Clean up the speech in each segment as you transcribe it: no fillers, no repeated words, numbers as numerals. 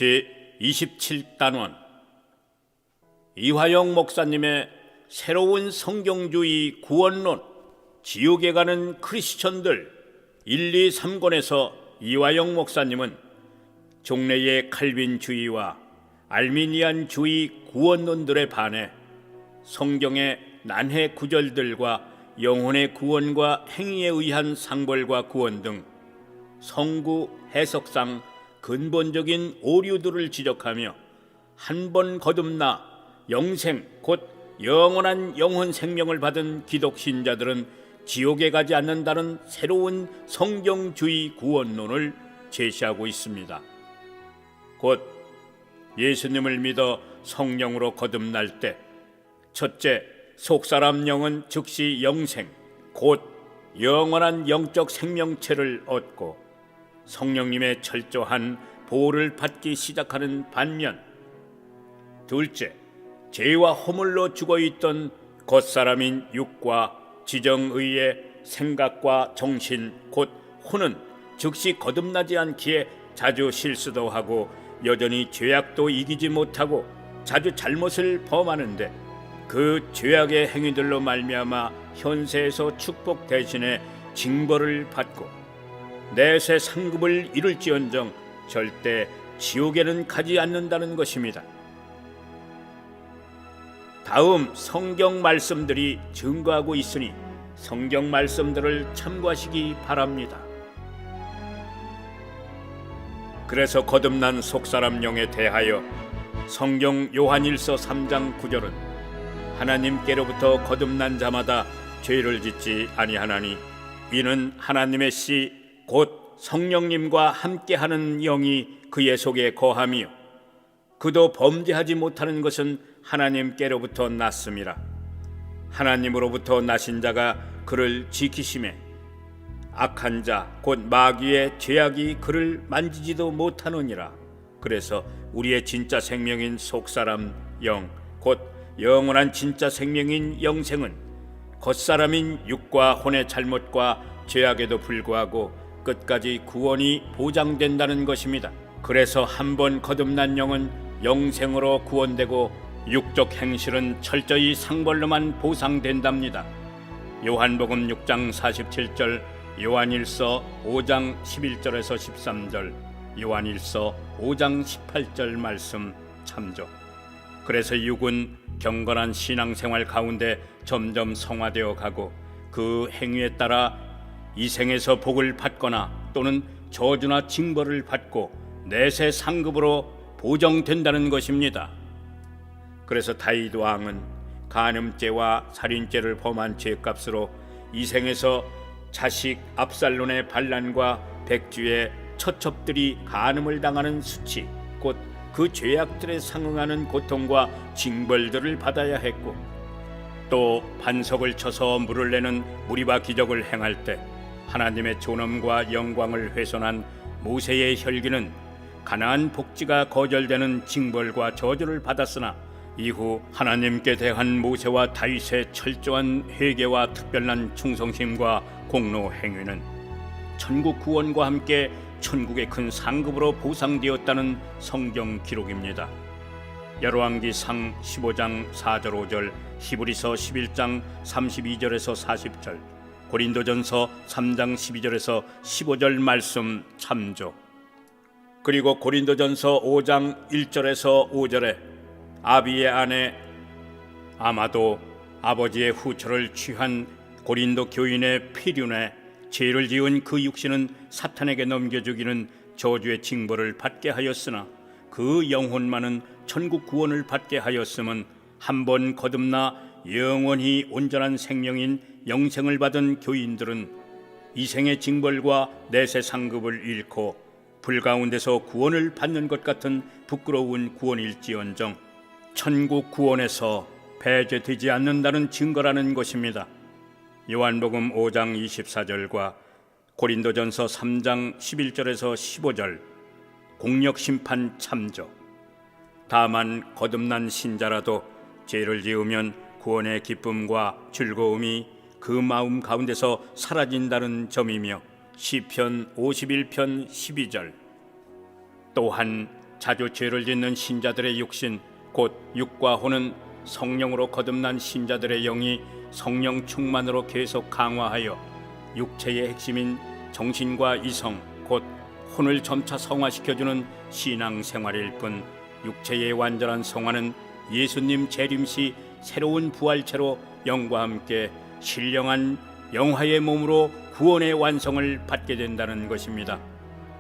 제27단원 이화영 목사님의 새로운 성경주의 구원론, 지옥에 가는 크리스천들 1, 2, 3권에서 이화영 목사님은 종래의 칼빈주의와 알미니안주의 구원론들에 반해 성경의 난해 구절들과 영혼의 구원과 행위에 의한 상벌과 구원 등 성구 해석상 근본적인 오류들을 지적하며 한 번 거듭나 영생 곧 영원한 영혼 생명을 받은 기독 신자들은 지옥에 가지 않는다는 새로운 성경주의 구원론을 제시하고 있습니다. 곧 예수님을 믿어 성령으로 거듭날 때 첫째, 속사람 영은 즉시 영생 곧 영원한 영적 생명체를 얻고 성령님의 철저한 보호를 받기 시작하는 반면, 둘째, 죄와 허물로 죽어있던 겉사람인 육과 지정의의 생각과 정신 곧 혼은 즉시 거듭나지 않기에 자주 실수도 하고 여전히 죄악도 이기지 못하고 자주 잘못을 범하는데 그 죄악의 행위들로 말미암아 현세에서 축복 대신에 징벌을 받고 내세 상급을 이룰지언정 절대 지옥에는 가지 않는다는 것입니다. 다음 성경 말씀들이 증거하고 있으니 성경 말씀들을 참고하시기 바랍니다. 그래서 거듭난 속사람 영에 대하여 성경 요한일서 3장 9절은 하나님께로부터 거듭난 자마다 죄를 짓지 아니하나니 이는 하나님의 씨 곧 성령님과 함께하는 영이 그의 속에 거함이요 그도 범죄하지 못하는 것은 하나님께로부터 났음이라. 하나님으로부터 나신 자가 그를 지키심에 악한 자 곧 마귀의 죄악이 그를 만지지도 못하느니라. 그래서 우리의 진짜 생명인 속사람 영 곧 영원한 진짜 생명인 영생은 겉사람인 육과 혼의 잘못과 죄악에도 불구하고 끝까지 구원이 보장된다는 것입니다. 그래서 한 번 거듭난 영은 영생으로 구원되고 육적 행실은 철저히 상벌로만 보상된답니다. 요한복음 6장 47절, 요한일서 5장 11절에서 13절, 요한일서 5장 18절 말씀 참조. 그래서 육은 경건한 신앙생활 가운데 점점 성화되어 가고 그 행위에 따라 이 생에서 복을 받거나 또는 저주나 징벌을 받고 내세 상급으로 보정된다는 것입니다. 그래서 다윗 왕은 간음죄와 살인죄를 범한 죄값으로 이 생에서 자식 압살론의 반란과 백주의 처첩들이 간음을 당하는 수치 곧 그 죄악들에 상응하는 고통과 징벌들을 받아야 했고, 또 반석을 쳐서 물을 내는 무리바 기적을 행할 때 하나님의 존엄과 영광을 훼손한 모세의 혈기는 가나안 복지가 거절되는 징벌과 저주를 받았으나 이후 하나님께 대한 모세와 다윗의 철저한 회개와 특별한 충성심과 공로 행위는 천국 구원과 함께 천국의 큰 상급으로 보상되었다는 성경 기록입니다. 열왕기상 15장 4절 5절, 히브리서 11장 32절에서 40절, 고린도전서 3장 12절에서 15절 말씀 참조. 그리고 고린도전서 5장 1절에서 5절에 아비의 아내 아마도 아버지의 후처를 취한 고린도 교인의 필윤에 죄를 지은 그 육신은 사탄에게 넘겨주기는 저주의 징벌을 받게 하였으나 그 영혼만은 천국 구원을 받게 하였음은 한 번 거듭나 영원히 온전한 생명인 영생을 받은 교인들은 이 생의 징벌과 내세 상급을 잃고 불 가운데서 구원을 받는 것 같은 부끄러운 구원일지언정 천국 구원에서 배제되지 않는다는 증거라는 것입니다. 요한복음 5장 24절과 고린도전서 3장 11절에서 15절 공역 심판 참조. 다만 거듭난 신자라도 죄를 지으면 구원의 기쁨과 즐거움이 그 마음 가운데서 사라진다는 점이며 시편 51편 12절. 또한 자주 죄를 짓는 신자들의 육신 곧 육과 혼은 성령으로 거듭난 신자들의 영이 성령 충만으로 계속 강화하여 육체의 핵심인 정신과 이성 곧 혼을 점차 성화시켜주는 신앙생활일 뿐, 육체의 완전한 성화는 예수님 재림 시 새로운 부활체로 영과 함께 신령한 영화의 몸으로 구원의 완성을 받게 된다는 것입니다.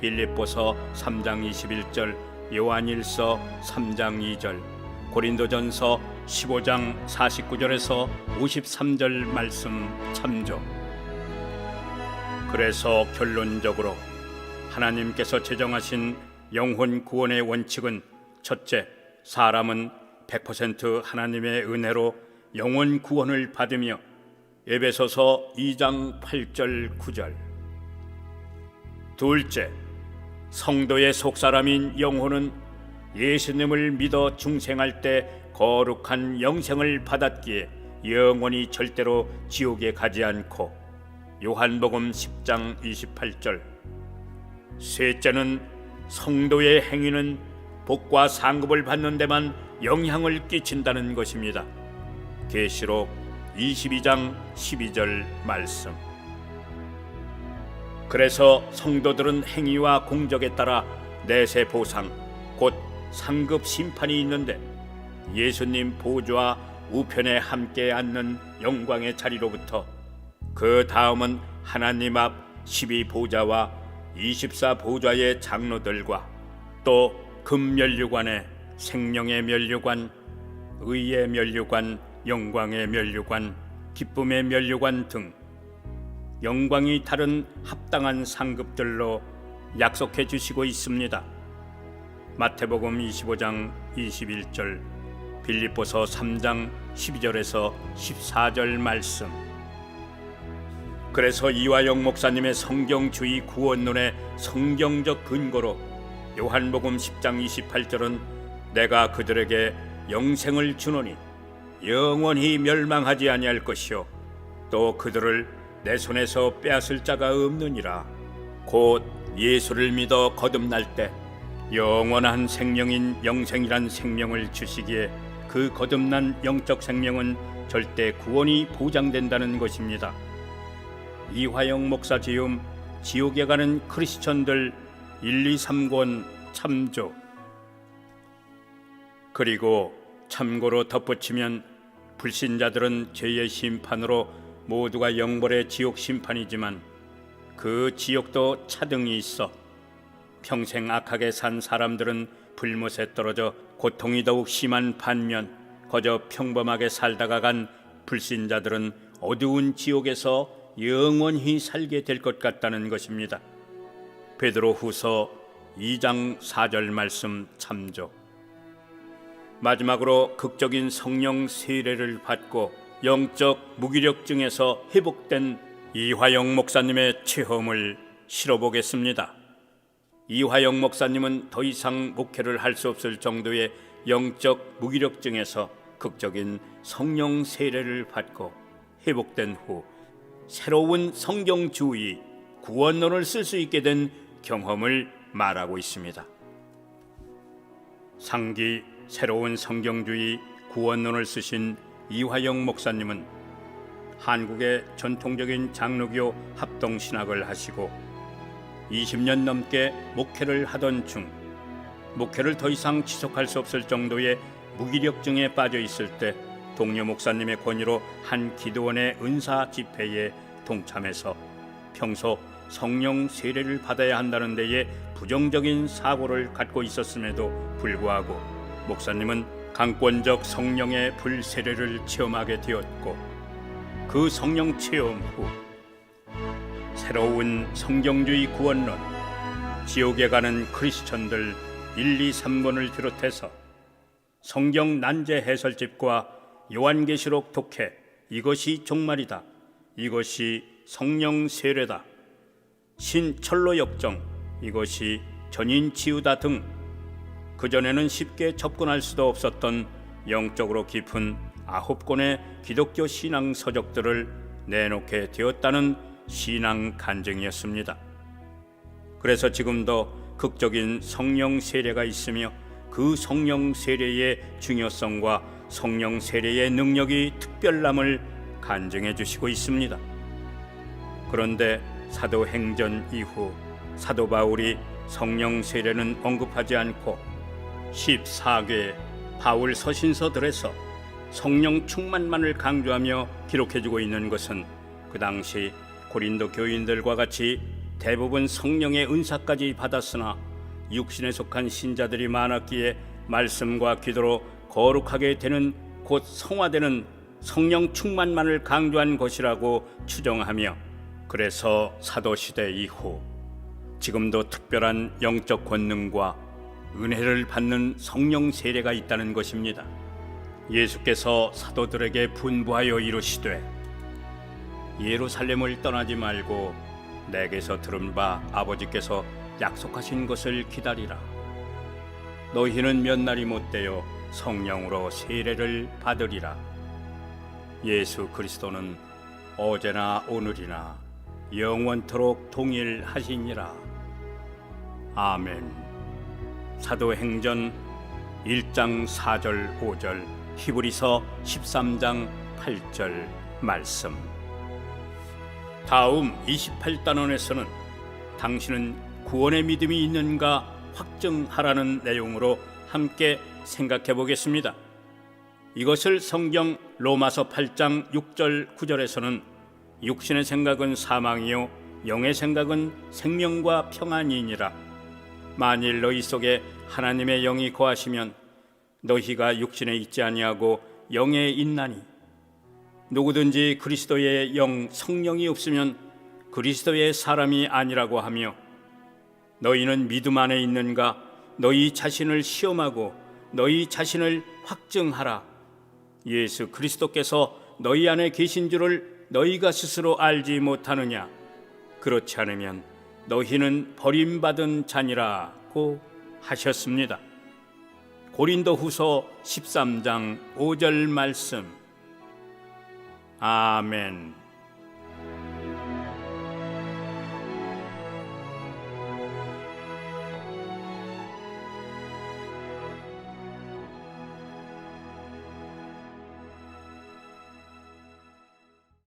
빌립보서 3장 21절, 요한일서 3장 2절, 고린도전서 15장 49절에서 53절 말씀 참조. 그래서 결론적으로 하나님께서 제정하신 영혼 구원의 원칙은 첫째, 사람은 100% 하나님의 은혜로 영혼 구원을 받으며 에베소서 2장 8절 9절. 둘째, 성도의 속사람인 영혼은 예수님을 믿어 중생할 때 거룩한 영생을 받았기에 영원히 절대로 지옥에 가지 않고 요한복음 10장 28절. 셋째는 성도의 행위는 복과 상급을 받는 데만 영향을 끼친다는 것입니다. 계시록 22장 12절 말씀. 그래서 성도들은 행위와 공적에 따라 내세 보상 곧 상급 심판이 있는데, 예수님 보좌 우편에 함께 앉는 영광의 자리로부터 그 다음은 하나님 앞 12보좌와 24보좌의 장로들과 또 금면류관의 생명의 면류관, 의의 면류관, 영광의 면류관, 기쁨의 면류관 등 영광이 다른 합당한 상급들로 약속해 주시고 있습니다. 마태복음 25장 21절, 빌립보서 3장 12절에서 14절 말씀. 그래서 이화영 목사님의 성경주의 구원론의 성경적 근거로 요한복음 10장 28절은 내가 그들에게 영생을 주노니 영원히 멸망하지 아니할 것이요 또 그들을 내 손에서 빼앗을 자가 없느니라. 곧 예수를 믿어 거듭날 때 영원한 생명인 영생이란 생명을 주시기에 그 거듭난 영적 생명은 절대 구원이 보장된다는 것입니다. 이화영 목사 지음 지옥에 가는 크리스천들 1, 2, 3권 참조. 그리고 참고로 덧붙이면 불신자들은 죄의 심판으로 모두가 영벌의 지옥 심판이지만 그 지옥도 차등이 있어 평생 악하게 산 사람들은 불못에 떨어져 고통이 더욱 심한 반면 거저 평범하게 살다가 간 불신자들은 어두운 지옥에서 영원히 살게 될 것 같다는 것입니다. 베드로후서 2장 4절 말씀 참조. 마지막으로 극적인 성령 세례를 받고 영적 무기력증에서 회복된 이화영 목사님의 체험을 실어보겠습니다. 이화영 목사님은 더 이상 목회를 할 수 없을 정도의 영적 무기력증에서 극적인 성령 세례를 받고 회복된 후 새로운 성경주의 구원론을 쓸 수 있게 된 경험을 말하고 있습니다. 상기 새로운 성경주의 구원론을 쓰신 이화영 목사님은 한국의 전통적인 장로교 합동신학을 하시고 20년 넘게 목회를 하던 중 목회를 더 이상 지속할 수 없을 정도의 무기력증에 빠져 있을 때 동료 목사님의 권유로 한 기도원의 은사 집회에 동참해서 평소 성령 세례를 받아야 한다는 데에 부정적인 사고를 갖고 있었음에도 불구하고 목사님은 강권적 성령의 불세례를 체험하게 되었고 그 성령 체험 후 새로운 성경주의 구원론, 지옥에 가는 크리스천들 1, 2, 3권을 비롯해서 성경 난제 해설집과 요한계시록 독해, 이것이 종말이다, 이것이 성령 세례다, 신철로 역정, 이것이 전인 치유다 등 그전에는 쉽게 접근할 수도 없었던 영적으로 깊은 9권의 기독교 신앙 서적들을 내놓게 되었다는 신앙 간증이었습니다. 그래서 지금도 극적인 성령 세례가 있으며 그 성령 세례의 중요성과 성령 세례의 능력이 특별함을 간증해 주시고 있습니다. 그런데 사도행전 이후 사도 바울이 성령 세례는 언급하지 않고 14개 바울 서신서들에서 성령 충만만을 강조하며 기록해주고 있는 것은 그 당시 고린도 교인들과 같이 대부분 성령의 은사까지 받았으나 육신에 속한 신자들이 많았기에 말씀과 기도로 거룩하게 되는 곧 성화되는 성령 충만만을 강조한 것이라고 추정하며, 그래서 사도시대 이후 지금도 특별한 영적 권능과 은혜를 받는 성령 세례가 있다는 것입니다. 예수께서 사도들에게 분부하여 이르시되 예루살렘을 떠나지 말고 내게서 들은 바 아버지께서 약속하신 것을 기다리라. 너희는 몇 날이 못되어 성령으로 세례를 받으리라. 예수 그리스도는 어제나 오늘이나 영원토록 동일하시니라. 아멘. 사도행전 1장 4절 5절, 히브리서 13장 8절 말씀. 다음 28단원에서는 당신은 구원의 믿음이 있는가 확증하라는 내용으로 함께 생각해 보겠습니다. 이것을 성경 로마서 8장 6절 9절에서는 육신의 생각은 사망이요 영의 생각은 생명과 평안이니라. 만일 너희 속에 하나님의 영이 거하시면 너희가 육신에 있지 아니하고 영에 있나니, 누구든지 그리스도의 영 성령이 없으면 그리스도의 사람이 아니라고 하며, 너희는 믿음 안에 있는가 너희 자신을 시험하고 너희 자신을 확증하라. 예수 그리스도께서 너희 안에 계신 줄을 너희가 스스로 알지 못하느냐? 그렇지 않으면 너희는 버림받은 자니라고 하셨습니다. 고린도후서 13장 5절 말씀. 아멘.